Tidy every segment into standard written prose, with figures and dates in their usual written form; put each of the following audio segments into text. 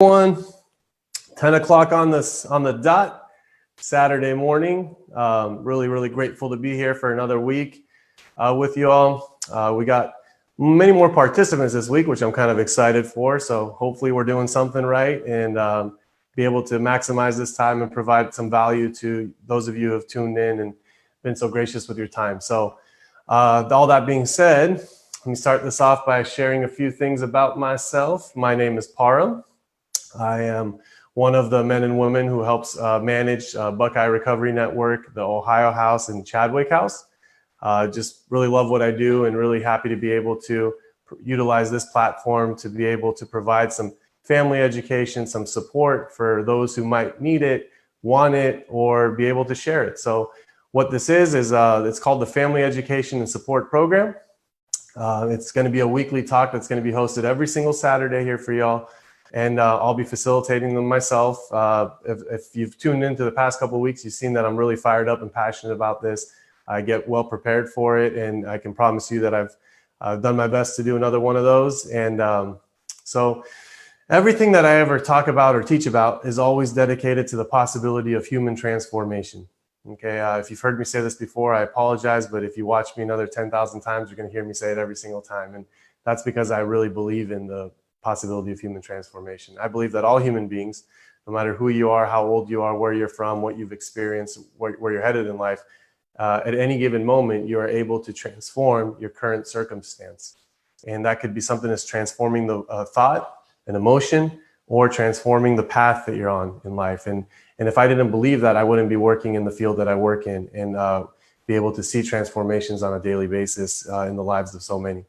Everyone, 10 o'clock on the dot, Saturday morning. Really grateful to be here for another week with you all. We got many more participants this week, which I'm kind of excited for. So hopefully we're doing something right and be able to maximize this time and provide some value to those of you who have tuned in and been so gracious with your time. So all that being said, let me start this off by sharing a few things about myself. My name is Param. I am one of the men and women who helps manage Buckeye Recovery Network, the Ohio House and Chadwick House. Just really love what I do and really happy to be able to utilize this platform to be able to provide some family education, some support for those who might need it, want it, or be able to share it. So what this is it's called the Family Education and Support Program. It's going to be a weekly talk that's going to be hosted every single Saturday here for y'all. And I'll be facilitating them myself. If you've tuned into the past couple of weeks, you've seen that I'm really fired up and passionate about this. I get well prepared for it, and I can promise you that I've done my best to do another one of those. And so everything that I ever talk about or teach about is always dedicated to the possibility of human transformation. Okay, if you've heard me say this before, I apologize, but if you watch me another 10,000 times, you're going to hear me say it every single time. And that's because I really believe in the possibility of human transformation. I believe that all human beings, no matter who you are, how old you are, where you're from, what you've experienced, where you're headed in life, at any given moment, you are able to transform your current circumstance. And that could be something that's transforming the thought, an emotion, or transforming the path that you're on in life. And if I didn't believe that, I wouldn't be working in the field that I work in and be able to see transformations on a daily basis in the lives of so many.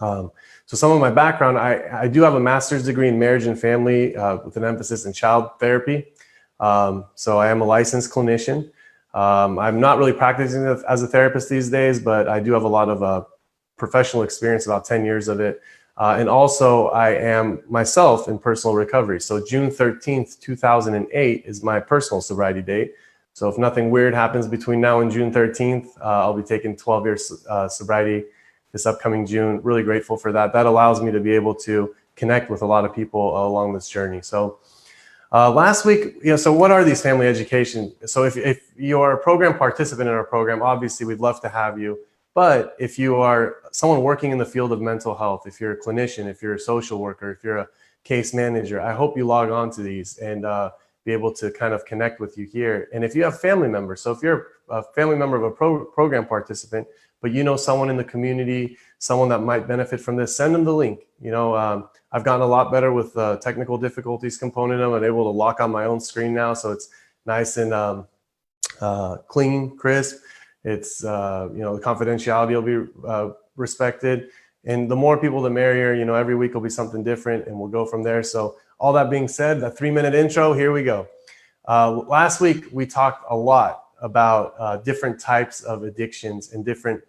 So some of my background, I do have a master's degree in marriage and family with an emphasis in child therapy. So I am a licensed clinician. I'm not really practicing as a therapist these days, but I do have a lot of professional experience, about 10 years of it. And also I am myself in personal recovery. So June 13th, 2008 is my personal sobriety date. So if nothing weird happens between now and June 13th, I'll be taking 12 years sobriety this upcoming June. Really grateful for that. That allows me to be able to connect with a lot of people along this journey. So last week, so what are these family education? So if you're a program participant in our program, obviously we'd love to have you. But if you are someone working in the field of mental health, if you're a clinician, if you're a social worker, if you're a case manager, I hope you log on to these and be able to kind of connect with you here. And if you have family members, so if you're a family member of a program participant, but you know someone in the community, someone that might benefit from this, send them the link. I've gotten a lot better with the technical difficulties component of it. I'm able to lock on my own screen now, so it's nice and clean, crisp. It's the confidentiality will be respected, and the more people, the merrier. Every week will be something different, and we'll go from there. So all that being said, that 3-minute intro, here we go. Last week we talked a lot about different types of addictions and different,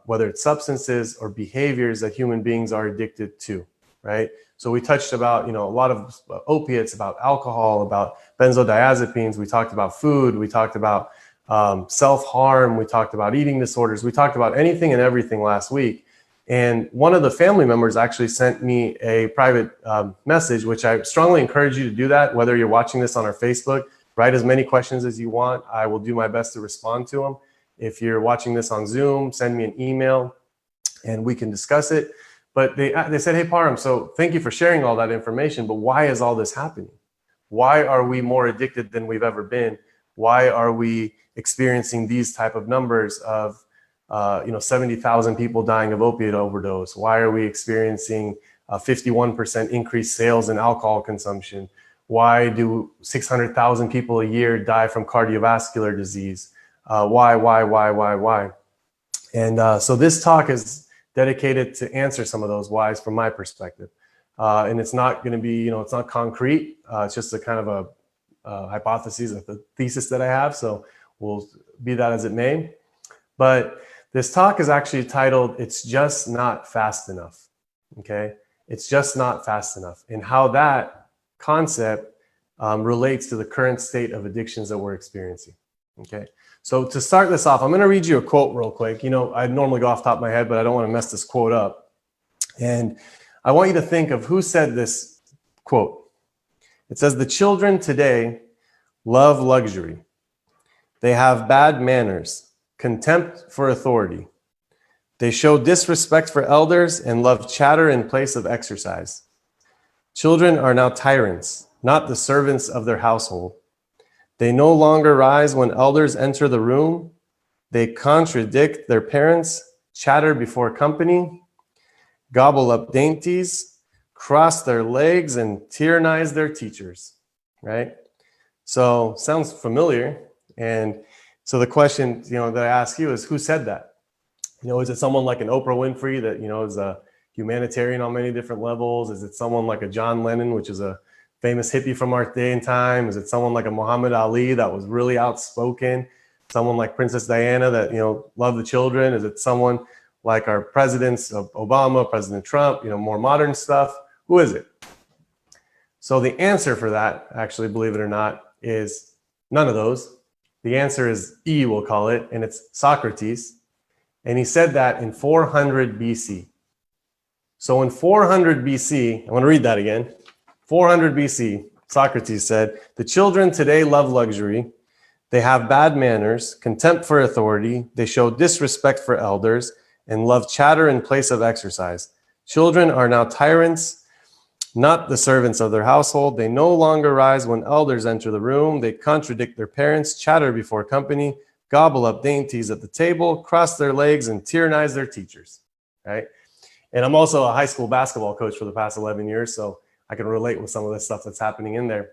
whether it's substances or behaviors that human beings are addicted to, right? So we touched about, a lot of opiates, about alcohol, about benzodiazepines. We talked about food. We talked about self-harm. We talked about eating disorders. We talked about anything and everything last week. And one of the family members actually sent me a private message, which I strongly encourage you to do that, whether you're watching this on our Facebook. Write as many questions as you want. I will do my best to respond to them. If you're watching this on Zoom, send me an email and we can discuss it. But they said, hey, Param, so thank you for sharing all that information, but why is all this happening? Why are we more addicted than we've ever been? Why are we experiencing these type of numbers of 70,000 people dying of opiate overdose? Why are we experiencing a 51% increased sales in alcohol consumption? Why do 600,000 people a year die from cardiovascular disease? Why? And so this talk is dedicated to answer some of those whys from my perspective. And it's not going to be, it's not concrete. It's just a kind of a hypothesis, a thesis that I have. So we'll be that as it may. But this talk is actually titled, It's Just Not Fast Enough. Okay? It's just not fast enough. And how that concept relates to the current state of addictions that we're experiencing. Okay, so to start this off, I'm going to read you a quote real quick. I normally go off the top of my head, but I don't want to mess this quote up. And I want you to think of who said this quote. It says, the children today love luxury. They have bad manners, contempt for authority. They show disrespect for elders and love chatter in place of exercise. Children are now tyrants, not the servants of their household. They no longer rise when elders enter the room. They contradict their parents, chatter before company, gobble up dainties, cross their legs, and tyrannize their teachers, right? So sounds familiar. And so the question, that I ask you is, who said that? Is it someone like an Oprah Winfrey that, is a humanitarian on many different levels? Is it someone like a John Lennon, which is a famous hippie from our day and time? Is it someone like a Muhammad Ali that was really outspoken? Someone like Princess Diana that, loved the children? Is it someone like our presidents, Obama, President Trump, more modern stuff? Who is it? So the answer for that, actually, believe it or not, is none of those. The answer is E, we'll call it, and it's Socrates. And he said that in 400 BC. So in 400 BC, I want to read that again. 400 BC, Socrates said, the children today love luxury. They have bad manners, contempt for authority. They show disrespect for elders and love chatter in place of exercise. Children are now tyrants, not the servants of their household. They no longer rise when elders enter the room. They contradict their parents, chatter before company, gobble up dainties at the table, cross their legs, and tyrannize their teachers, right? And I'm also a high school basketball coach for the past 11 years, so I can relate with some of the stuff that's happening in there.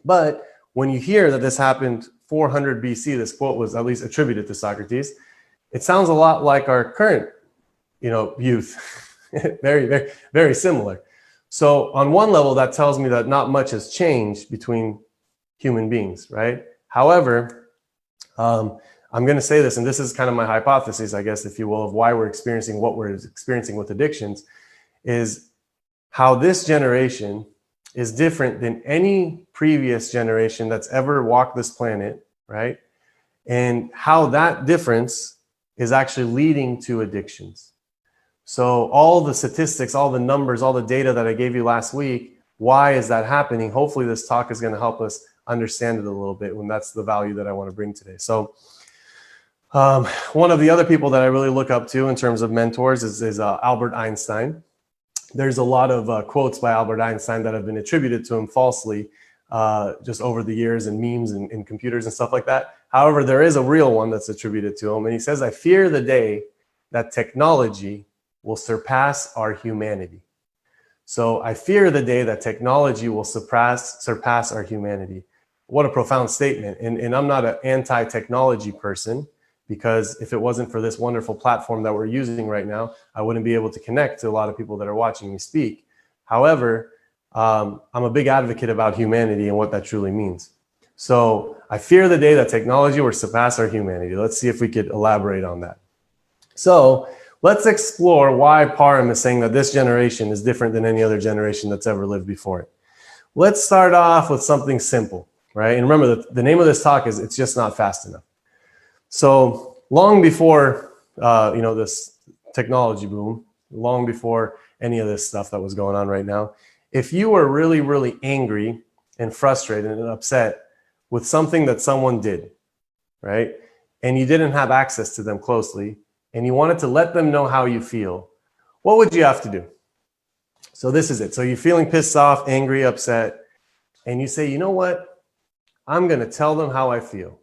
But when you hear that this happened 400 BC, this quote was at least attributed to Socrates, it sounds a lot like our current, youth. Very, very, very similar. So on one level, that tells me that not much has changed between human beings, right? However, I'm going to say this, and this is kind of my hypothesis, I guess, if you will, of why we're experiencing what we're experiencing with addictions, is how this generation is different than any previous generation that's ever walked this planet, right? And how that difference is actually leading to addictions. So all the statistics, all the numbers, all the data that I gave you last week, why is that happening? Hopefully this talk is going to help us understand it a little bit, when that's the value that I want to bring today. So one of the other people that I really look up to in terms of mentors is Albert Einstein. There's a lot of quotes by Albert Einstein that have been attributed to him falsely just over the years, and memes and computers and stuff like that. However, there is a real one that's attributed to him. And he says, I fear the day that technology will surpass our humanity. So I fear the day that technology will surpass our humanity. What a profound statement. And I'm not an anti-technology person, because if it wasn't for this wonderful platform that we're using right now, I wouldn't be able to connect to a lot of people that are watching me speak. However, I'm a big advocate about humanity and what that truly means. So I fear the day that technology will surpass our humanity. Let's see if we could elaborate on that. So let's explore why Parham is saying that this generation is different than any other generation that's ever lived before it. Let's start off with something simple, right? And remember, the name of this talk is It's Just Not Fast Enough. So long before, this technology boom, long before any of this stuff that was going on right now, if you were really, really angry and frustrated and upset with something that someone did, right, and you didn't have access to them closely, and you wanted to let them know how you feel, what would you have to do? So this is it. So you're feeling pissed off, angry, upset, and you say, you know what? I'm going to tell them how I feel.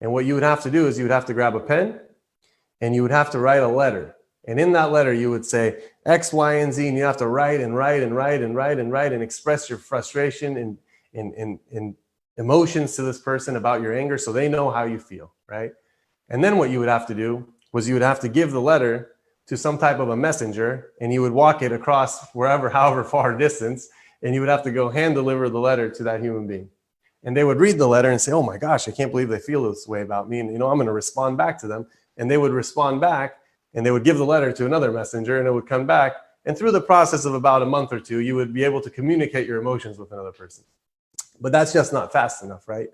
And what you would have to do is you would have to grab a pen and you would have to write a letter. And in that letter, you would say X, Y, and Z, and you have to write and write and write and write and write and express your frustration and emotions to this person about your anger, so they know how you feel, right? And then what you would have to do was you would have to give the letter to some type of a messenger, and you would walk it across wherever, however far distance, and you would have to go hand deliver the letter to that human being. And they would read the letter and say, oh my gosh, I can't believe they feel this way about me. And, I'm going to respond back to them. And they would respond back, and they would give the letter to another messenger, and it would come back. And through the process of about a month or two, you would be able to communicate your emotions with another person. But that's just not fast enough, right?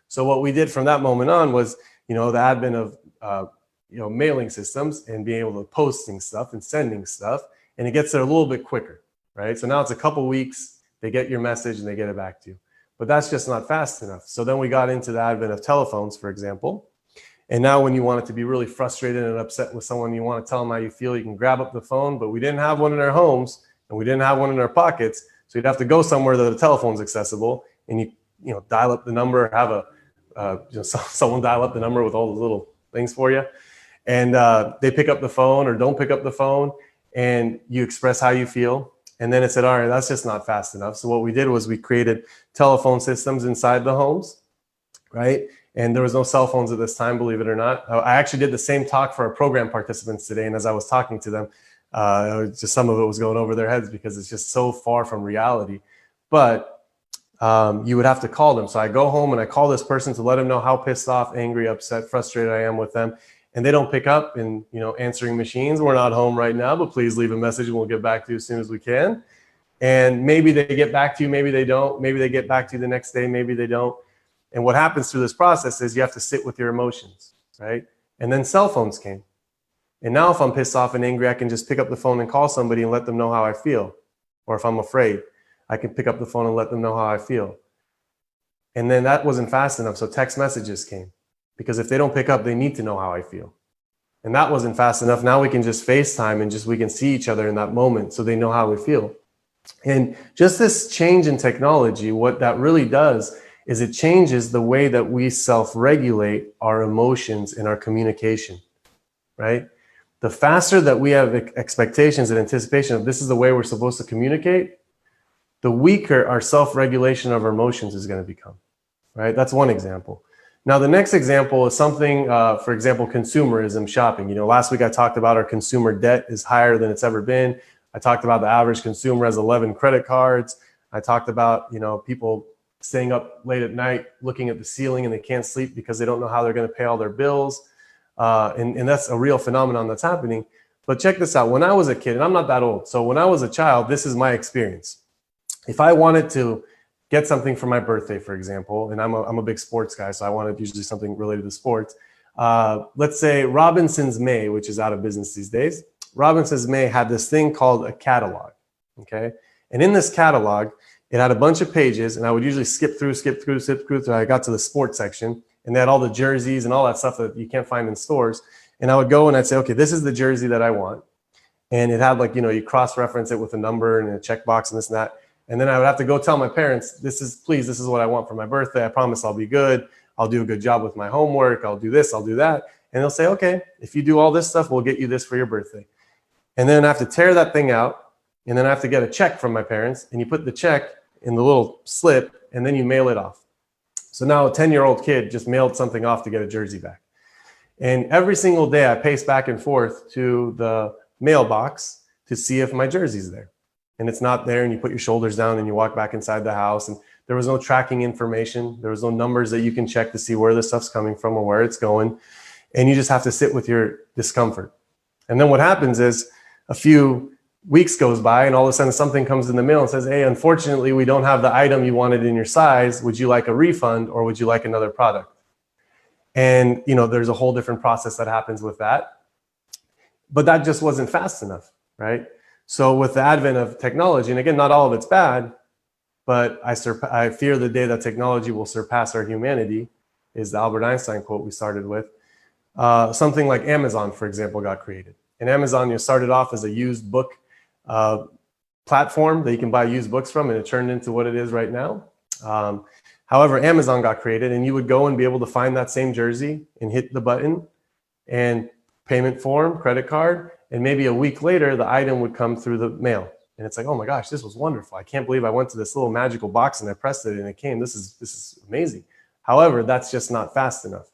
So what we did from that moment on was, the advent of, mailing systems and being able to posting stuff and sending stuff. And it gets there a little bit quicker, right? So now it's a couple weeks, they get your message and they get it back to you. but that's just not fast enough. So then we got into the advent of telephones, for example. And now when you want it to be really frustrated and upset with someone, you want to tell them how you feel, you can grab up the phone, but we didn't have one in our homes and we didn't have one in our pockets. So you'd have to go somewhere that the telephone's accessible, and you dial up the number, have someone dial up the number with all the little things for you. And they pick up the phone or don't pick up the phone, and you express how you feel. And then it said, all right, that's just not fast enough. So what we did was we created telephone systems inside the homes, right? And there was no cell phones at this time, believe it or not. I actually did the same talk for our program participants today. And as I was talking to them, just some of it was going over their heads because it's just so far from reality. But you would have to call them. So I go home and I call this person to let them know how pissed off, angry, upset, frustrated I am with them. And they don't pick up. And, answering machines, we're not home right now, but please leave a message and we'll get back to you as soon as we can. And maybe they get back to you, maybe they don't. Maybe they get back to you the next day, maybe they don't. And what happens through this process is you have to sit with your emotions, right? And then cell phones came. And now if I'm pissed off and angry, I can just pick up the phone and call somebody and let them know how I feel. Or if I'm afraid, I can pick up the phone and let them know how I feel. And then that wasn't fast enough, so text messages came. Because if they don't pick up, they need to know how I feel. And that wasn't fast enough. Now we can just FaceTime and we can see each other in that moment so they know how we feel. And just this change in technology, what that really does is it changes the way that we self-regulate our emotions in our communication, right? The faster that we have expectations and anticipation of this is the way we're supposed to communicate, the weaker our self-regulation of our emotions is going to become, right? That's one example. Now, the next example is something, for example, consumerism shopping. Last week I talked about our consumer debt is higher than it's ever been. I talked about the average consumer has 11 credit cards. I talked about, people staying up late at night, looking at the ceiling, and they can't sleep because they don't know how they're going to pay all their bills. And that's a real phenomenon that's happening. But check this out. When I was a kid, and I'm not that old, so when I was a child, this is my experience. If I wanted to get something for my birthday, for example, and I'm a big sports guy, so I wanted usually something related to sports. Let's say Robinson's May, which is out of business these days. Robinson's May had this thing called a catalog, okay? And in this catalog, it had a bunch of pages, and I would usually skip through till I got to the sports section, and they had all the jerseys and all that stuff that you can't find in stores. And I would go and I'd say, okay, this is the jersey that I want. And it had you cross-reference it with a number and a checkbox and this and that. And then I would have to go tell my parents, this is what I want for my birthday. I promise I'll be good. I'll do a good job with my homework. I'll do this, I'll do that. And they'll say, okay, if you do all this stuff, we'll get you this for your birthday. And then I have to tear that thing out. And then I have to get a check from my parents. And you put the check in the little slip, and then you mail it off. So now a 10-year-old kid just mailed something off to get a jersey back. And every single day I pace back and forth to the mailbox to see if my jersey's there. And it's not there, and you put your shoulders down and you walk back inside the house, and there was no tracking information. There was no numbers that you can check to see where the stuff's coming from or where it's going. And you just have to sit with your discomfort. And then what happens is a few weeks goes by, and all of a sudden something comes in the mail and says, hey, unfortunately, we don't have the item you wanted in your size. Would you like a refund, or would you like another product? And there's a whole different process that happens with that. But that just wasn't fast enough, right? So with the advent of technology, and again, not all of it's bad, but I fear the day that technology will surpass our humanity, is the Albert Einstein quote we started with. Something like Amazon, for example, got created. And Amazon started off as a used book platform that you can buy used books from, and it turned into what it is right now. However, Amazon got created, and you would go and be able to find that same jersey and hit the button and payment form, credit card, and maybe a week later, the item would come through the mail. And it's like, oh my gosh, this was wonderful. I can't believe I went to this little magical box and I pressed it and it came. This is amazing. However, that's just not fast enough.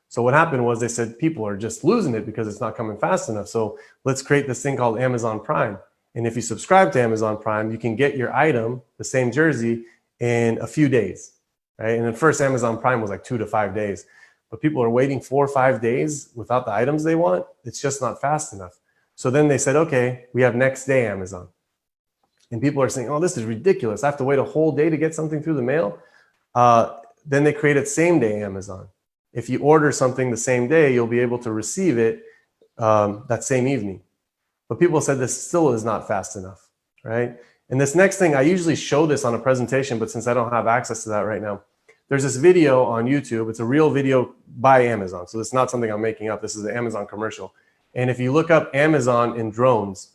So what happened was they said people are just losing it because it's not coming fast enough. So let's create this thing called Amazon Prime. And if you subscribe to Amazon Prime, you can get your item, the same jersey, in a few days, right? And at first Amazon Prime was like 2 to 5 days. But people are waiting 4 or 5 days without the items they want. It's just not fast enough. So then they said, okay, we have next day Amazon. And people are saying, oh, this is ridiculous. I have to wait a whole day to get something through the mail. Then they created same day Amazon. If you order something the same day, you'll be able to receive it that same evening. But people said this still is not fast enough, right? And this next thing, I usually show this on a presentation, but since I don't have access to that right now, there's this video on YouTube. It's a real video by Amazon. So this is not something I'm making up. This is an Amazon commercial. And if you look up Amazon and drones,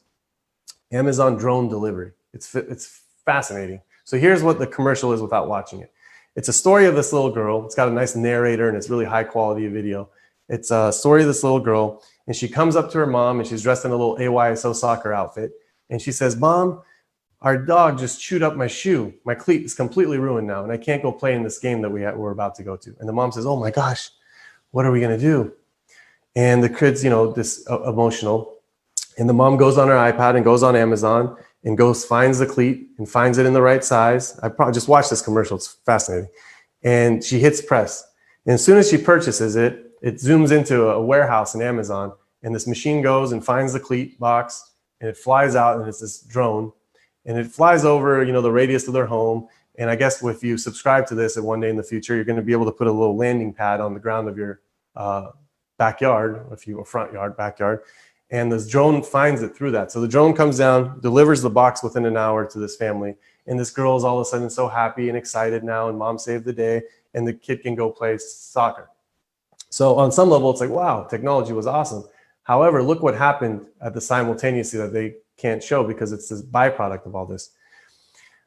Amazon drone delivery, it's fascinating. So here's what the commercial is without watching it. It's a story of this little girl. It's got a nice narrator and it's really high quality video. It's a story of this little girl, and she comes up to her mom and she's dressed in a little AYSO soccer outfit. And she says, "Mom, our dog just chewed up my shoe. My cleat is completely ruined now, and I can't go play in this game that we're about to go to." And the mom says, "Oh my gosh, what are we gonna do?" And the kid's, this emotional. And the mom goes on her iPad and goes on Amazon and finds the cleat and finds it in the right size. I probably just watched this commercial. It's fascinating. And she hits press. And as soon as she purchases it, it zooms into a warehouse in Amazon, and this machine goes and finds the cleat box, and it flies out, and it's this drone, and it flies over, the radius of their home. And I guess if you subscribe to this at one day in the future, you're going to be able to put a little landing pad on the ground of your backyard, front yard, backyard, and this drone finds it through that. So the drone comes down, delivers the box within an hour to this family, and this girl is all of a sudden so happy and excited now, and mom saved the day, and the kid can go play soccer. So on some level, it's like, wow, technology was awesome. However, look what happened at the simultaneously that they can't show because it's this byproduct of all this.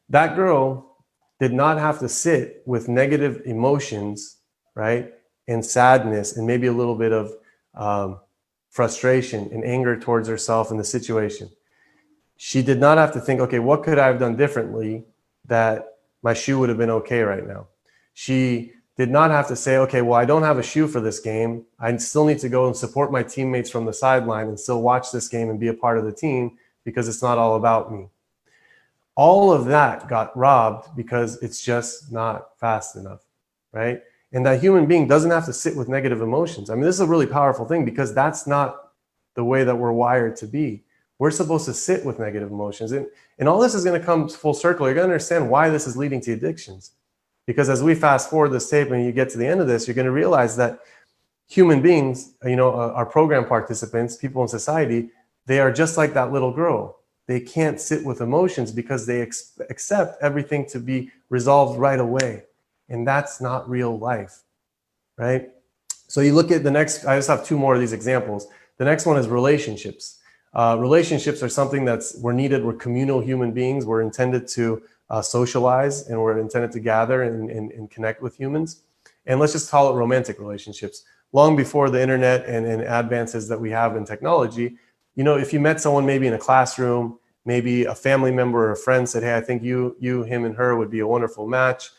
That girl did not have to sit with negative emotions, right? And sadness and maybe a little bit of frustration and anger towards herself and the situation. She did not have to think, okay, what could I have done differently that my shoe would have been okay right now? She did not have to say, okay, well, I don't have a shoe for this game. I still need to go and support my teammates from the sideline and still watch this game and be a part of the team because it's not all about me. All of that got robbed because it's just not fast enough, right? And that human being doesn't have to sit with negative emotions. I mean, this is a really powerful thing because that's not the way that we're wired to be. We're supposed to sit with negative emotions. And all this is going to come full circle. You're going to understand why this is leading to addictions. Because as we fast forward this tape and you get to the end of this, you're going to realize that human beings, our program participants, people in society, they are just like that little girl. They can't sit with emotions because they accept everything to be resolved right away. And that's not real life, right? So you look at the next, I just have two more of these examples. The next one is relationships. Relationships are something we're needed. We're communal human beings. We're intended to socialize, and we're intended to gather and connect with humans. And let's just call it romantic relationships. Long before the internet and advances that we have in technology, if you met someone maybe in a classroom, maybe a family member or a friend said, hey, I think you, him, and her would be a wonderful match.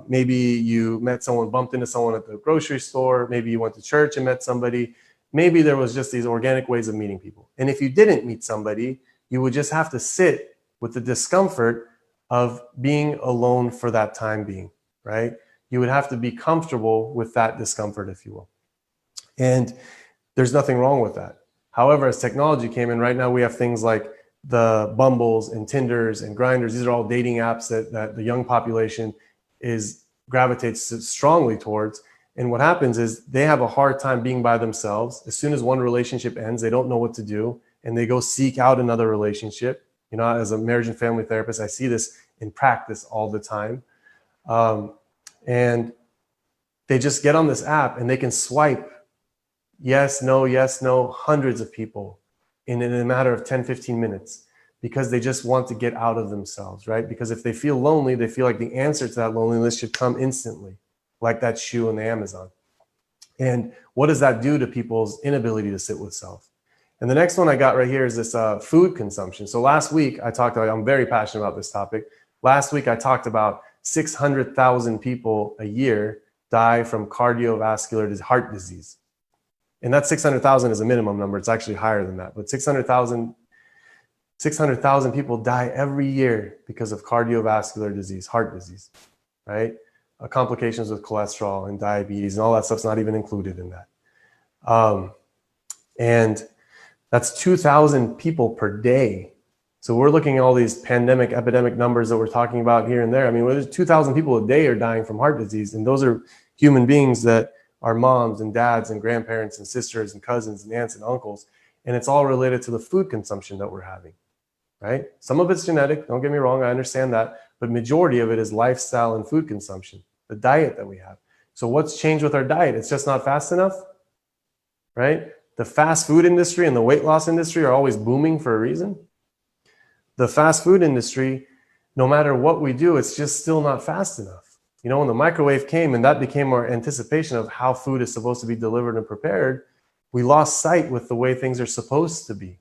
Maybe you met someone, bumped into someone at the grocery store. Maybe you went to church and met somebody. Maybe there was just these organic ways of meeting people. And if you didn't meet somebody, you would just have to sit with the discomfort of being alone for that time being, right? You would have to be comfortable with that discomfort, if you will. And there's nothing wrong with that. However, as technology came in, right now we have things like the Bumbles and Tinders and Grinders. These are all dating apps that the young population gravitates strongly towards. And what happens is they have a hard time being by themselves. As soon as one relationship ends, they don't know what to do, and they go seek out another relationship. As a marriage and family therapist, I see this in practice all the time. And they just get on this app and they can swipe yes, no, hundreds of people in a matter of 10, 15 minutes because they just want to get out of themselves, right? Because if they feel lonely, they feel like the answer to that loneliness should come instantly, like that shoe on the Amazon. And what does that do to people's inability to sit with self? And the next one I got right here is this food consumption. So last week I'm very passionate about this topic. Last week I talked about 600,000 people a year die from cardiovascular heart disease. And that 600,000 is a minimum number. It's actually higher than that. But 600,000 people die every year because of cardiovascular disease, heart disease, right? Complications with cholesterol and diabetes and all that stuff's not even included in that. And that's 2,000 people per day. So we're looking at all these pandemic, epidemic numbers that we're talking about here and there. I mean, there's 2,000 people a day are dying from heart disease. And those are human beings that are moms and dads and grandparents and sisters and cousins and aunts and uncles. And it's all related to the food consumption that we're having. right? Some of it's genetic, don't get me wrong, I understand that, but majority of it is lifestyle and food consumption, the diet that we have. So what's changed with our diet? It's just not fast enough, right? The fast food industry and the weight loss industry are always booming for a reason. The fast food industry, no matter what we do, it's just still not fast enough. You know, when the microwave came and that became our anticipation of how food is supposed to be delivered and prepared, we lost sight with the way things are supposed to be.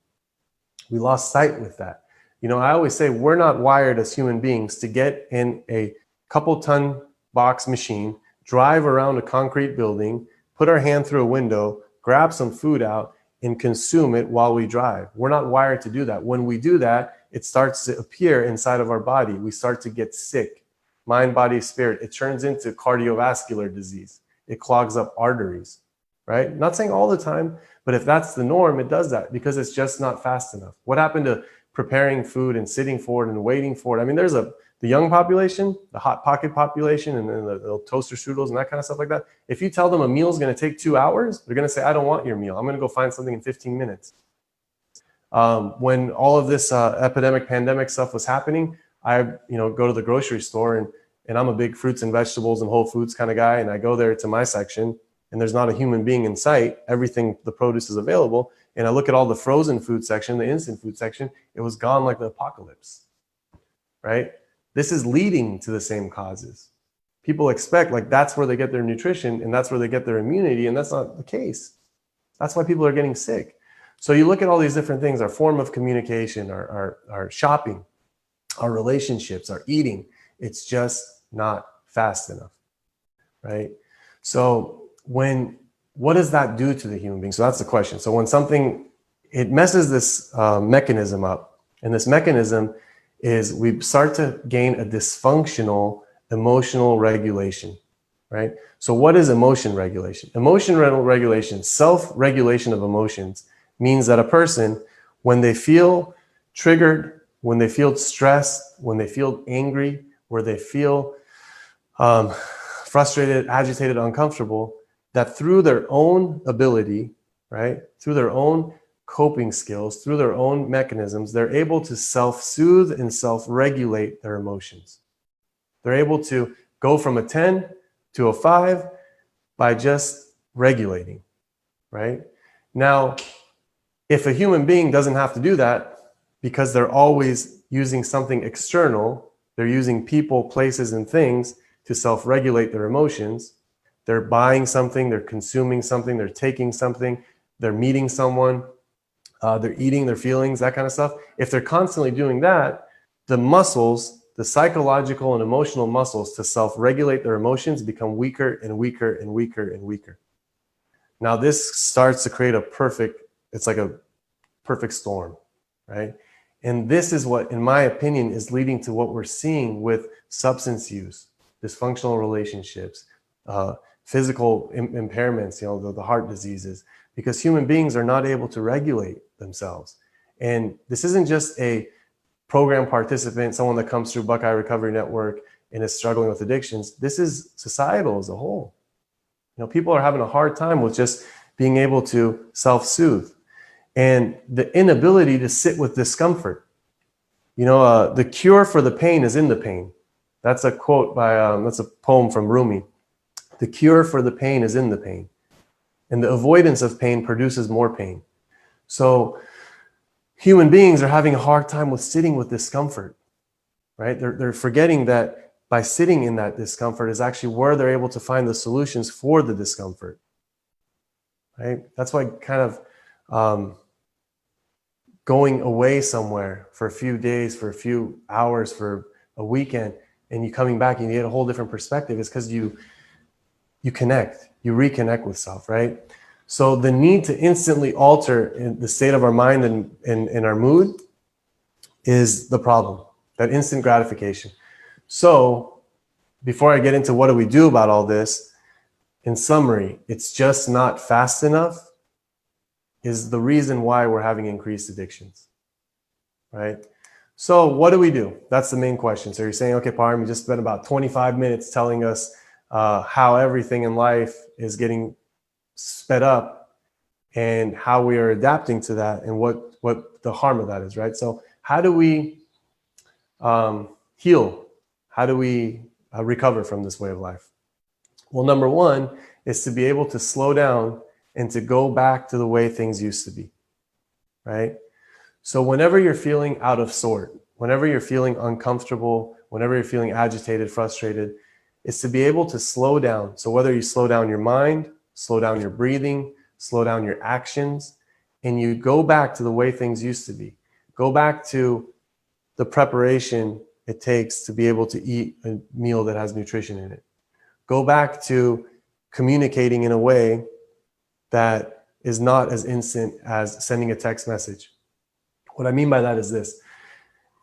We lost sight with that. You know, I always say we're not wired as human beings to get in a couple ton box machine, drive around a concrete building, put our hand through a window, grab some food out and consume it while we drive. We're not wired to do that. When we do that, it starts to appear inside of our body. We start to get sick, mind, body, spirit. It turns into cardiovascular disease. It clogs up arteries, right? Not saying all the time, but if that's the norm, it does that because it's just not fast enough. What happened to preparing food and sitting for it and waiting for it? I mean, there's the young population, the Hot Pocket population, and then the toaster strudels and that kind of stuff like that. If you tell them a meal is going to take 2 hours, they're going to say, I don't want your meal. I'm going to go find something in 15 minutes. When all of this epidemic, pandemic stuff was happening, I go to the grocery store and I'm a big fruits and vegetables and Whole Foods kind of guy. And I go there to my section and there's not a human being in sight. Everything, the produce is available. And I look at all the frozen food section, the instant food section, it was gone like the apocalypse, right? This is leading to the same causes. People expect like that's where they get their nutrition and that's where they get their immunity, and that's not the case. That's why people are getting sick. So you look at all these different things, our form of communication, our shopping, our relationships, our eating, it's just not fast enough, right? So what does that do to the human being? So that's the question. So when it messes this mechanism up, and this mechanism is we start to gain a dysfunctional emotional regulation, right? So what is emotion regulation? Emotion regulation, self-regulation of emotions, means that a person, when they feel triggered, when they feel stressed, when they feel angry, where they feel frustrated, agitated, uncomfortable, that through their own ability, right, through their own coping skills, through their own mechanisms, they're able to self-soothe and self-regulate their emotions. They're able to go from a 10 to a 5 by just regulating, right? Now, if a human being doesn't have to do that because they're always using something external, they're using people, places, and things to self-regulate their emotions. They're buying something, they're consuming something, they're taking something, they're meeting someone, they're eating their feelings, that kind of stuff. If they're constantly doing that, the muscles, the psychological and emotional muscles to self-regulate their emotions become weaker and weaker and weaker and weaker. Now this starts to create it's like a perfect storm, right? And this is what, in my opinion, is leading to what we're seeing with substance use, dysfunctional relationships, physical impairments, the heart diseases, because human beings are not able to regulate themselves. And this isn't just a program participant, someone that comes through Buckeye Recovery Network and is struggling with addictions. This is societal as a whole. People are having a hard time with just being able to self-soothe and the inability to sit with discomfort. The cure for the pain is in the pain. That's a quote that's a poem from Rumi. The cure for the pain is in the pain, and the avoidance of pain produces more pain. So human beings are having a hard time with sitting with discomfort, right? They're forgetting that by sitting in that discomfort is actually where they're able to find the solutions for the discomfort, right? That's why kind of going away somewhere for a few days, for a few hours, for a weekend, and you coming back and you get a whole different perspective is because you connect, you reconnect with self, right? So the need to instantly alter the state of our mind and our mood is the problem, that instant gratification. So before I get into what do we do about all this, in summary, it's just not fast enough is the reason why we're having increased addictions, right? So what do we do? That's the main question. So you're saying, okay, Parham, you just spent about 25 minutes telling us how everything in life is getting sped up and how we are adapting to that and what the harm of that is, right? So how do we heal? How do we recover from this way of life? Well, number one is to be able to slow down and to go back to the way things used to be, right? So whenever you're feeling out of sort, whenever you're feeling uncomfortable, whenever you're feeling agitated, frustrated, is to be able to slow down. So whether you slow down your mind, slow down your breathing, slow down your actions, and you go back to the way things used to be. Go back to the preparation it takes to be able to eat a meal that has nutrition in it. Go back to communicating in a way that is not as instant as sending a text message. What I mean by that is this.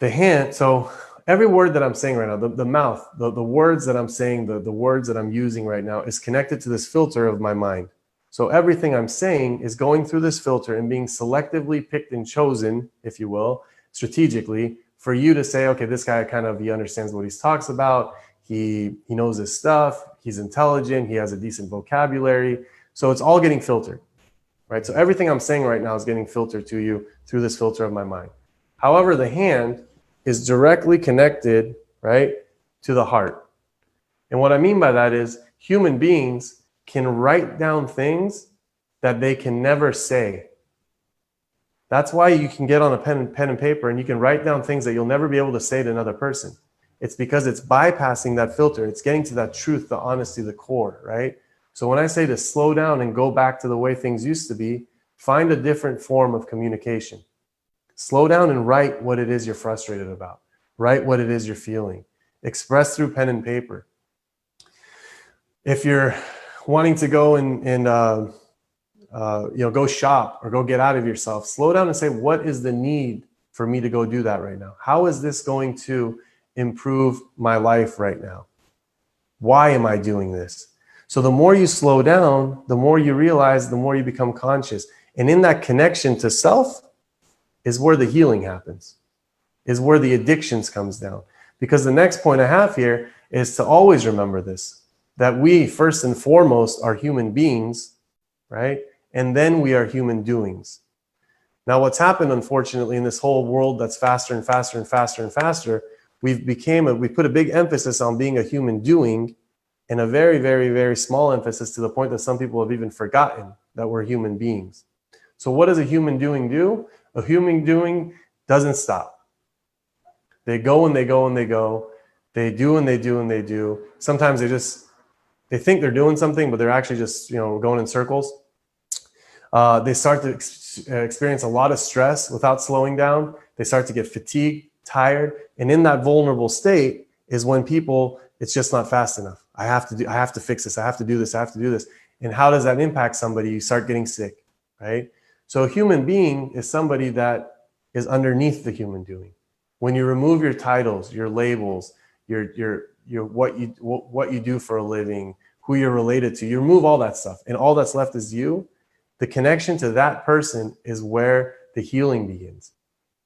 The hand, so every word that I'm saying right now, the mouth, the words that I'm saying, the words that I'm using right now is connected to this filter of my mind. So everything I'm saying is going through this filter and being selectively picked and chosen, if you will, strategically, for you to say, okay, this guy he understands what he talks about. He knows his stuff. He's intelligent. He has a decent vocabulary. So it's all getting filtered, right? So everything I'm saying right now is getting filtered to you through this filter of my mind. However, the hand is directly connected, right, to the heart. And what I mean by that is human beings can write down things that they can never say. That's why you can get on a pen and paper and you can write down things that you'll never be able to say to another person. It's because it's bypassing that filter. It's getting to that truth, the honesty, the core, right? So when I say to slow down and go back to the way things used to be, find a different form of communication. Slow down and write what it is you're frustrated about. Write what it is you're feeling. Express through pen and paper. If you're wanting to go and go shop or go get out of yourself, slow down and say, what is the need for me to go do that right now? How is this going to improve my life right now? Why am I doing this? So the more you slow down, the more you realize, the more you become conscious. And in that connection to self is where the healing happens, is where the addictions comes down. Because the next point I have here is to always remember this, that we first and foremost are human beings, right? And then we are human doings. Now, what's happened, unfortunately, in this whole world that's faster and faster and faster and faster, we put a big emphasis on being a human doing and a very, very, very small emphasis to the point that some people have even forgotten that we're human beings. So what does a human doing do? A human doing doesn't stop. They go and they go and they go. They do and they do and they do. Sometimes they think they're doing something, but they're actually just, going in circles. They start to experience a lot of stress without slowing down. They start to get fatigued, tired. And in that vulnerable state is when it's just not fast enough. I have to fix this. I have to do this. I have to do this. And how does that impact somebody? You start getting sick, right? So a human being is somebody that is underneath the human doing. When you remove your titles, your labels, your what you do for a living, who you're related to, you remove all that stuff, and all that's left is you. The connection to that person is where the healing begins.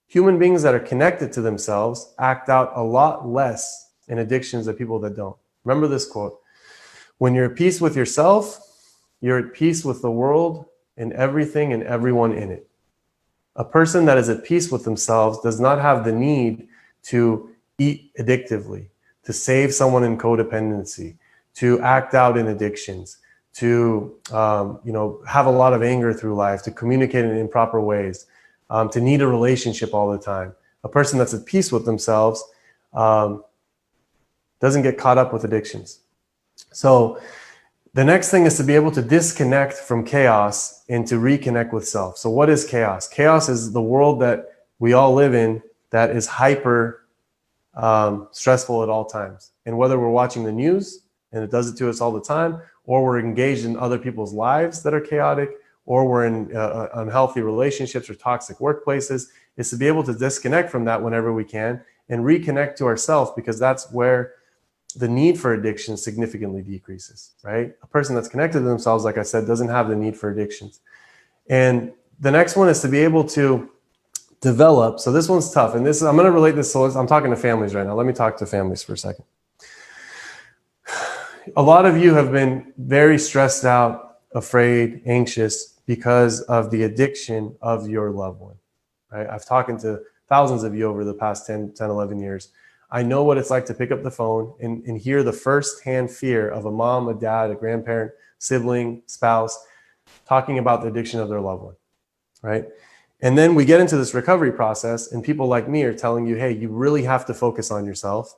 Human beings that are connected to themselves act out a lot less in addictions than people that don't. Remember this quote: when you're at peace with yourself, you're at peace with the world and everything and everyone in it. A person that is at peace with themselves does not have the need to eat addictively, to save someone in codependency, to act out in addictions, to have a lot of anger through life, to communicate in improper ways, to need a relationship all the time. A person that's at peace with themselves doesn't get caught up with addictions. So the next thing is to be able to disconnect from chaos and to reconnect with self. So what is chaos? Chaos is the world that we all live in that is hyper stressful at all times. And whether we're watching the news, and it does it to us all the time, or we're engaged in other people's lives that are chaotic, or we're in unhealthy relationships or toxic workplaces, is to be able to disconnect from that whenever we can and reconnect to ourselves, because that's where the need for addiction significantly decreases, right? A person that's connected to themselves, like I said, doesn't have the need for addictions. And the next one is to be able to develop. So this one's tough. And I'm going to relate this. So I'm talking to families right now. Let me talk to families for a second. A lot of you have been very stressed out, afraid, anxious because of the addiction of your loved one, right? I've talked to thousands of you over the past 10, 11 years. I know what it's like to pick up the phone and hear the first-hand fear of a mom, a dad, a grandparent, sibling, spouse, talking about the addiction of their loved one, right? And then we get into this recovery process, and people like me are telling you, hey, you really have to focus on yourself.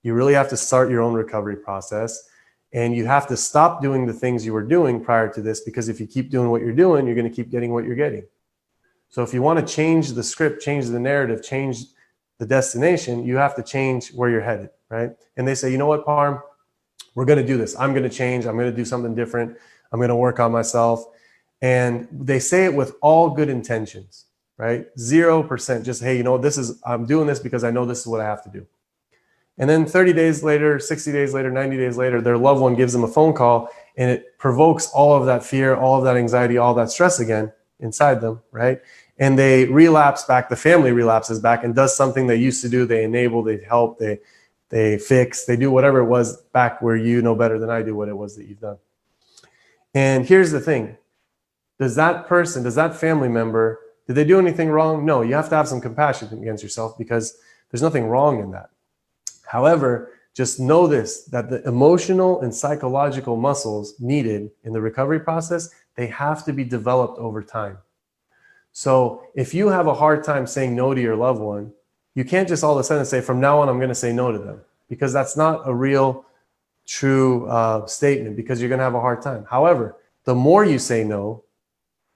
You really have to start your own recovery process, and you have to stop doing the things you were doing prior to this, because if you keep doing what you're doing, you're going to keep getting what you're getting. So if you want to change the script, change the narrative, change the destination, you have to change where you're headed, right? And they say, you know what, Parm, we're going to do this. I'm going to change. I'm going to do something different. I'm going to work on myself. And they say it with all good intentions, right? 0%, just, hey, you know, I'm doing this because I know this is what I have to do. And then 30 days later, 60 days later, 90 days later, their loved one gives them a phone call, and it provokes all of that fear, all of that anxiety, all that stress again inside them, right? And they relapse back, the family relapses back and does something they used to do. They enable, they help, they fix, they do whatever it was back where you know better than I do what it was that you've done. And here's the thing. Does that person, does that family member, did they do anything wrong? No, you have to have some compassion against yourself, because there's nothing wrong in that. However, just know this, that the emotional and psychological muscles needed in the recovery process, they have to be developed over time. So if you have a hard time saying no to your loved one, you can't just all of a sudden say, from now on, I'm going to say no to them, because that's not a real, true statement, because you're going to have a hard time. However, the more you say no,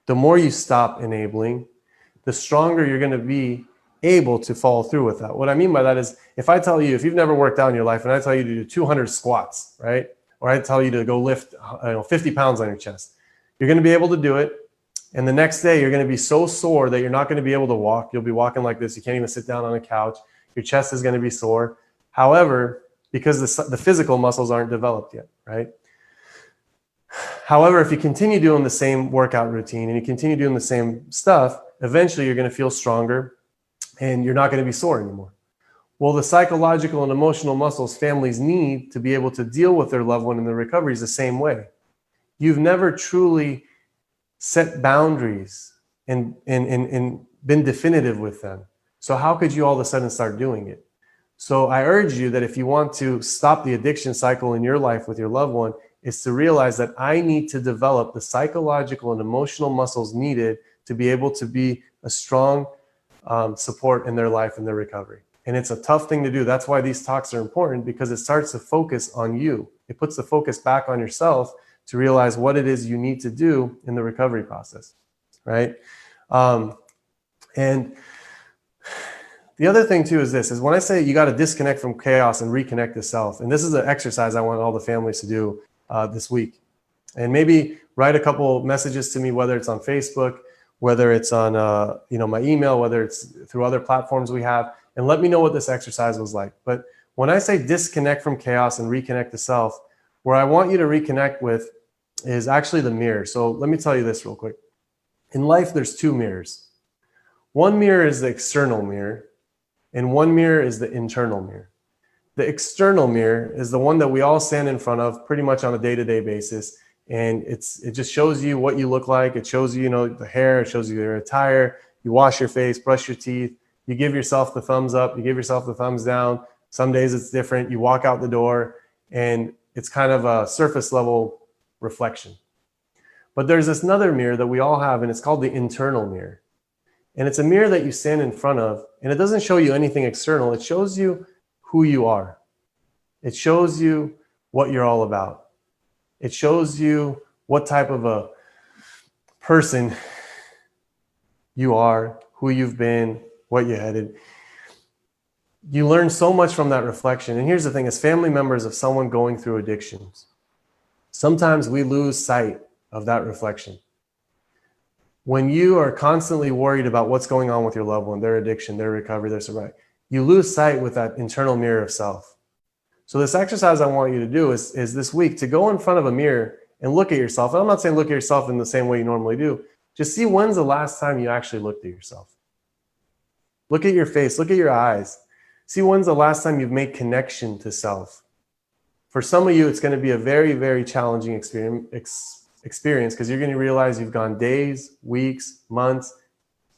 the more you stop enabling, the stronger you're going to be able to follow through with that. What I mean by that is, if I tell you, if you've never worked out in your life and I tell you to do 200 squats, right? Or I tell you to go lift 50 pounds on your chest, you're going to be able to do it. And the next day you're going to be so sore that you're not going to be able to walk. You'll be walking like this. You can't even sit down on a couch. Your chest is going to be sore. However, because the physical muscles aren't developed yet, right? However, if you continue doing the same workout routine and you continue doing the same stuff, eventually you're going to feel stronger and you're not going to be sore anymore. Well, the psychological and emotional muscles families need to be able to deal with their loved one in the recovery is the same way. You've never truly set boundaries and been definitive with them. So how could you all of a sudden start doing it? So I urge you that if you want to stop the addiction cycle in your life with your loved one, is to realize that I need to develop the psychological and emotional muscles needed to be able to be a strong support in their life and their recovery. And it's a tough thing to do. That's why these talks are important, because it starts to focus on you. It puts the focus back on yourself to realize what it is you need to do in the recovery process, right? And the other thing too is this, is when I say you got to disconnect from chaos and reconnect to self, and this is an exercise I want all the families to do this week. And maybe write a couple messages to me, whether it's on Facebook, whether it's on my email, whether it's through other platforms we have, and let me know what this exercise was like. But when I say disconnect from chaos and reconnect to self, where I want you to reconnect with is actually the mirror. So let me tell you this real quick. In life, there's two mirrors. One mirror is the external mirror, and one mirror is the internal mirror. The external mirror is the one that we all stand in front of pretty much on a day-to-day basis. And it just shows you what you look like. It shows you, the hair, it shows you your attire. You wash your face, brush your teeth. You give yourself the thumbs up. You give yourself the thumbs down. Some days it's different. You walk out the door and it's kind of a surface level reflection. But there's this another mirror that we all have, and it's called the internal mirror. And it's a mirror that you stand in front of, and it doesn't show you anything external. It shows you who you are. It shows you what you're all about. It shows you what type of a person you are, who you've been, what you're headed. You learn so much from that reflection. And here's the thing, as family members of someone going through addictions, sometimes we lose sight of that reflection. When you are constantly worried about what's going on with your loved one, their addiction, their recovery, their sobriety, you lose sight with that internal mirror of self. So this exercise I want you to do is this week to go in front of a mirror and look at yourself. And I'm not saying look at yourself in the same way you normally do. Just see when's the last time you actually looked at yourself. Look at your face, look at your eyes. See when's the last time you've made connection to self. For some of you, it's going to be a very, very challenging experience because you're going to realize you've gone days, weeks, months,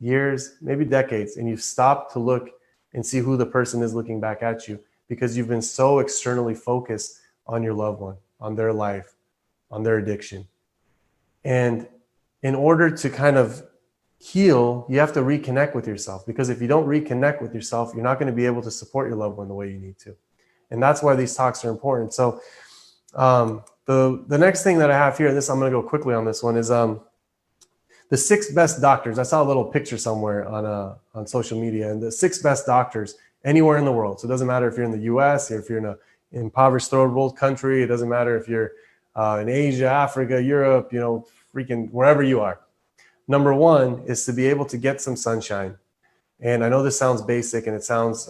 years, maybe decades, and you've stopped to look and see who the person is looking back at you because you've been so externally focused on your loved one, on their life, on their addiction. And in order to kind of heal, you have to reconnect with yourself, because if you don't reconnect with yourself, you're not going to be able to support your loved one the way you need to. And that's why these talks are important. So the next thing that I have here, I'm going to go quickly on this one, is the 6 best doctors. I saw a little picture somewhere on social media, and the 6 best doctors anywhere in the world. So it doesn't matter if you're in the US or if you're in an impoverished third world country. It doesn't matter if you're in Asia, Africa, Europe, freaking wherever you are. Number 1 is to be able to get some sunshine. And I know this sounds basic and it sounds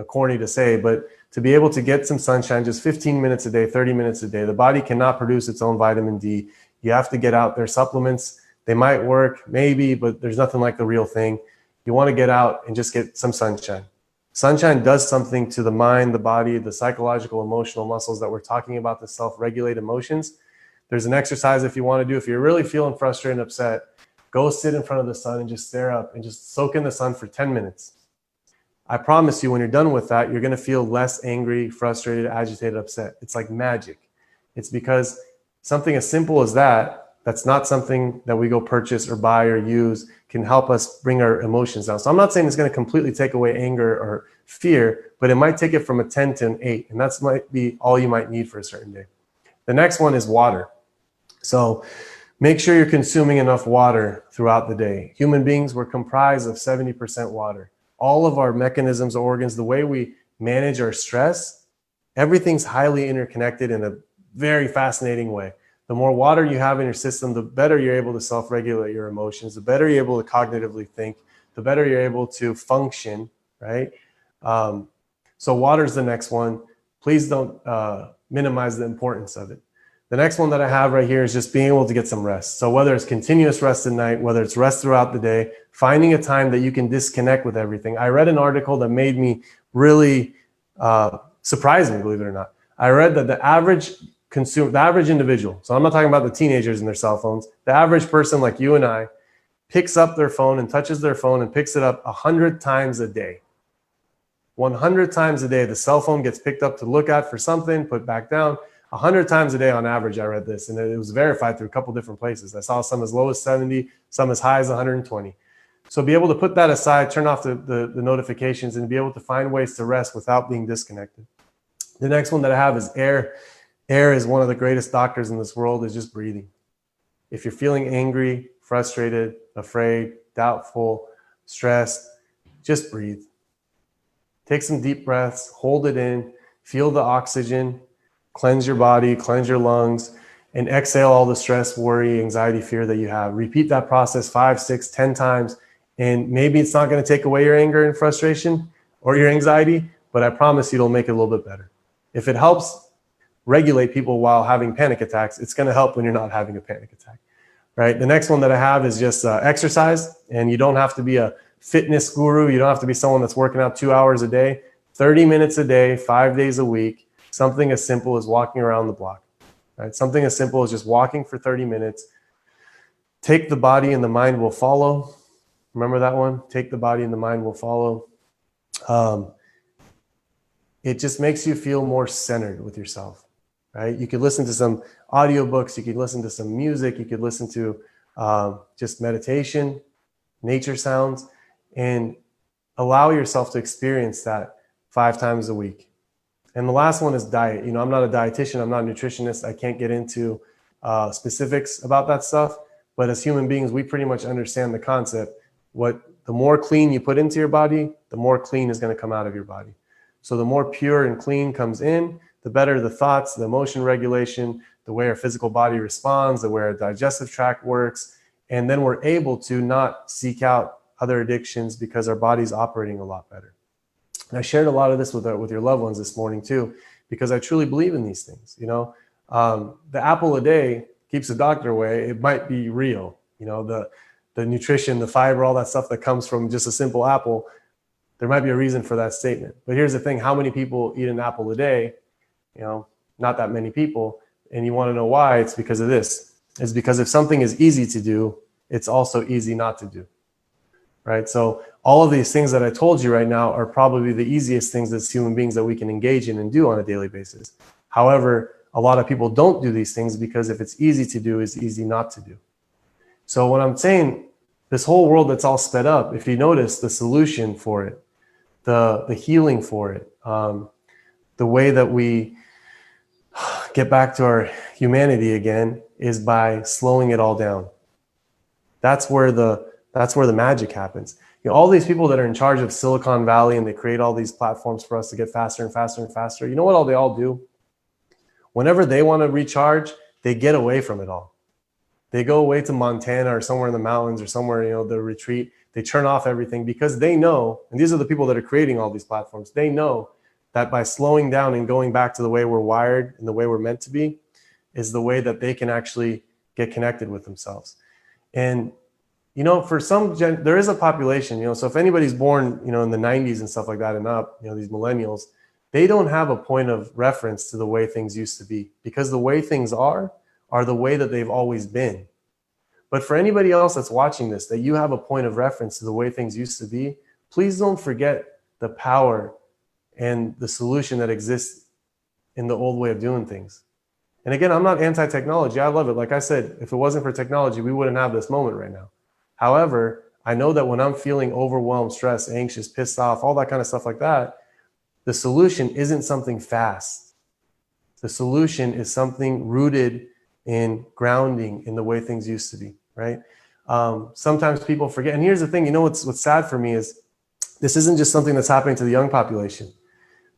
corny to say, but to be able to get some sunshine, just 15 minutes a day, 30 minutes a day. The body cannot produce its own vitamin D. You have to get out there. Supplements, they might work, maybe, but there's nothing like the real thing. You want to get out and just get some sunshine. Sunshine does something to the mind, the body, the psychological, emotional muscles that we're talking about, the self-regulate emotions. There's an exercise if you want to do. If you're really feeling frustrated and upset, go sit in front of the sun and just stare up and just soak in the sun for 10 minutes. I promise you, when you're done with that, you're going to feel less angry, frustrated, agitated, upset. It's like magic. It's because something as simple as that, that's not something that we go purchase or buy or use, can help us bring our emotions down. So I'm not saying it's going to completely take away anger or fear, but it might take it from a 10 to an 8. And that might be all you might need for a certain day. The next one is water. So make sure you're consuming enough water throughout the day. Human beings, we're comprised of 70% water. All of our mechanisms, organs, the way we manage our stress, everything's highly interconnected in a very fascinating way. The more water you have in your system, the better you're able to self-regulate your emotions, the better you're able to cognitively think, the better you're able to function, right? So water is the next one. Please don't minimize the importance of it. The next one that I have right here is just being able to get some rest. So whether it's continuous rest at night, whether it's rest throughout the day, finding a time that you can disconnect with everything. I read an article that made me really surprised me, believe it or not. I read that the average individual, so I'm not talking about the teenagers and their cell phones, the average person like you and I picks up their phone and touches their phone and picks it up 100 times a day. 100 times a day, the cell phone gets picked up to look at for something, put back down. 100 times a day on average, I read this, and it was verified through a couple different places. I saw some as low as 70, some as high as 120. So be able to put that aside, turn off the notifications, and be able to find ways to rest without being disconnected. The next one that I have is air. Air is one of the greatest doctors in this world, is just breathing. If you're feeling angry, frustrated, afraid, doubtful, stressed, just breathe. Take some deep breaths, hold it in, feel the oxygen, cleanse your body, cleanse your lungs, and exhale all the stress, worry, anxiety, fear that you have. Repeat that process 5, 6, 10 times. And maybe it's not going to take away your anger and frustration or your anxiety, but I promise you it'll make it a little bit better. If it helps regulate people while having panic attacks, it's going to help when you're not having a panic attack, right? The next one that I have is just exercise. And you don't have to be a fitness guru. You don't have to be someone that's working out 2 hours a day, 30 minutes a day, 5 days a week. Something as simple as walking around the block, right? Something as simple as just walking for 30 minutes. Take the body and the mind will follow. Remember that one? Take the body and the mind will follow. It just makes you feel more centered with yourself, right? You could listen to some audiobooks. You could listen to some music. You could listen to just meditation, nature sounds, and allow yourself to experience that 5 times a week. And the last one is diet. I'm not a dietitian. I'm not a nutritionist. I can't get into specifics about that stuff. But as human beings, we pretty much understand the concept. The more clean you put into your body, the more clean is going to come out of your body. So the more pure and clean comes in, the better the thoughts, the emotion regulation, the way our physical body responds, the way our digestive tract works. And then we're able to not seek out other addictions because our body's operating a lot better. And I shared a lot of this with your loved ones this morning too, because I truly believe in these things. The apple a day keeps the doctor away. It might be real. The nutrition, the fiber, all that stuff that comes from just a simple apple, there might be a reason for that statement. But here's the thing, how many people eat an apple a day? Not that many people. And you want to know why? It's because of this. It's because if something is easy to do, it's also easy not to do. right? So all of these things that I told you right now are probably the easiest things as human beings that we can engage in and do on a daily basis. However, a lot of people don't do these things because if it's easy to do, it's easy not to do. So when I'm saying this whole world that's all sped up, if you notice the solution for it, the healing for it, the way that we get back to our humanity again is by slowing it all down. That's where the magic happens. You know, all these people that are in charge of Silicon Valley and they create all these platforms for us to get faster and faster and faster. You know what they all do? Whenever they want to recharge, they get away from it all. They go away to Montana or somewhere in the mountains or somewhere, you know, the retreat. They turn off everything because they know, and these are the people that are creating all these platforms, they know that by slowing down and going back to the way we're wired and the way we're meant to be is the way that they can actually get connected with themselves. And, you know, for some, there is a population, you know, so if anybody's born, you know, in the 90s and stuff like that and up, you know, these millennials, they don't have a point of reference to the way things used to be because the way things are the way that they've always been. But for anybody else that's watching this, that you have a point of reference to the way things used to be, please don't forget the power and the solution that exists in the old way of doing things. And again, I'm not anti-technology. I love it. Like I said, if it wasn't for technology, we wouldn't have this moment right now. However, I know that when I'm feeling overwhelmed, stressed, anxious, pissed off, all that kind of stuff like that, the solution isn't something fast. The solution is something rooted in grounding in the way things used to be, right? Sometimes people forget. And here's the thing, you know, what's sad for me is this isn't just something that's happening to the young population.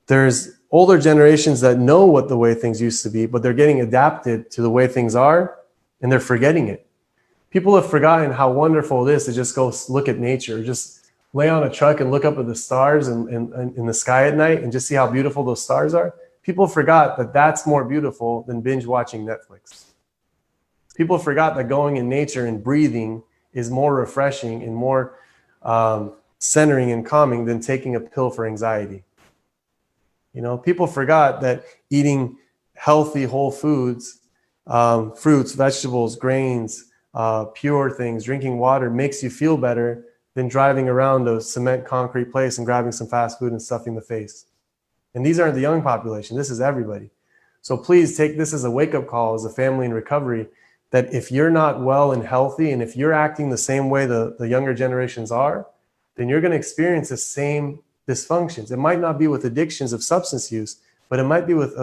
There's older generations that know what the way things used to be, but they're getting adapted to the way things are and they're forgetting it. People have forgotten how wonderful it is to just go look at nature, just lay on a truck and look up at the stars and in the sky at night and just see how beautiful those stars are. People forgot that that's more beautiful than binge watching Netflix. People forgot that going in nature and breathing is more refreshing and more centering and calming than taking a pill for anxiety. You know, people forgot that eating healthy whole foods, fruits, vegetables, grains, pure things, drinking water makes you feel better than driving around a cement concrete place and grabbing some fast food and stuffing the face. And these aren't the young population. This is everybody. So please take this as a wake-up call as a family in recovery, that if you're not well and healthy, and if you're acting the same way the younger generations are, then you're going to experience the same dysfunctions. It might not be with addictions of substance use, but it might be with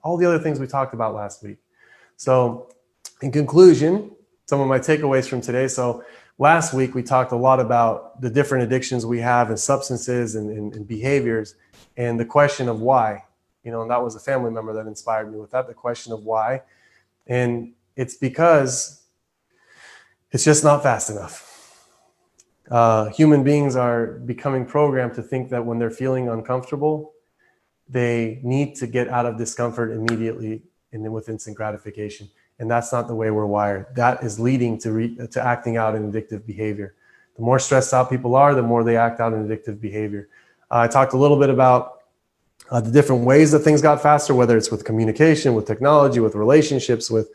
all the other things we talked about last week. So in conclusion, some of my takeaways from today. So last week, we talked a lot about the different addictions we have and substances and behaviors and the question of why, you know, and that was a family member that inspired me with that, the question of why. And it's because it's just not fast enough. Human beings are becoming programmed to think that when they're feeling uncomfortable, they need to get out of discomfort immediately and then with instant gratification. And that's not the way we're wired. That is leading to acting out in addictive behavior. The more stressed out people are, the more they act out in addictive behavior. I talked a little bit about the different ways that things got faster, whether it's with communication, with technology, with relationships, with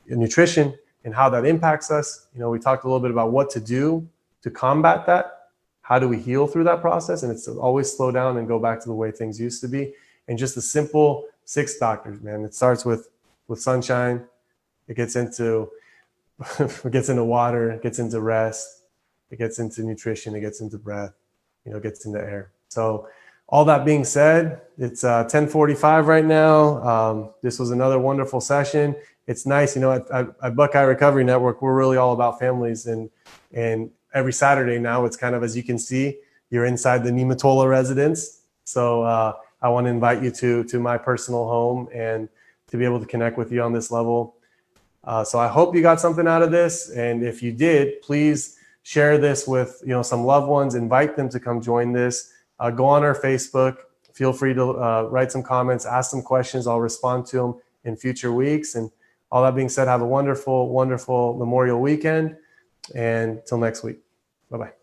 nutrition, and how that impacts us. You know, we talked a little bit about what to do to combat that. How do we heal through that process? And it's to always slow down and go back to the way things used to be. And just the simple 6 doctors, man. It starts with sunshine. It gets into water. It gets into rest. It gets into nutrition. It gets into breath. You know, it gets into air. So all that being said, it's 10:45 right now. This was another wonderful session. It's nice, you know, at Buckeye Recovery Network, we're really all about families. And every Saturday now, it's kind of, as you can see, you're inside the Nematola residence. So I want to invite you to my personal home and to be able to connect with you on this level. So I hope you got something out of this. And if you did, please share this with, you know, some loved ones, invite them to come join this. Go on our Facebook. Feel free to write some comments, ask some questions. I'll respond to them in future weeks. And all that being said, have a wonderful, wonderful Memorial weekend. And till next week. Bye-bye.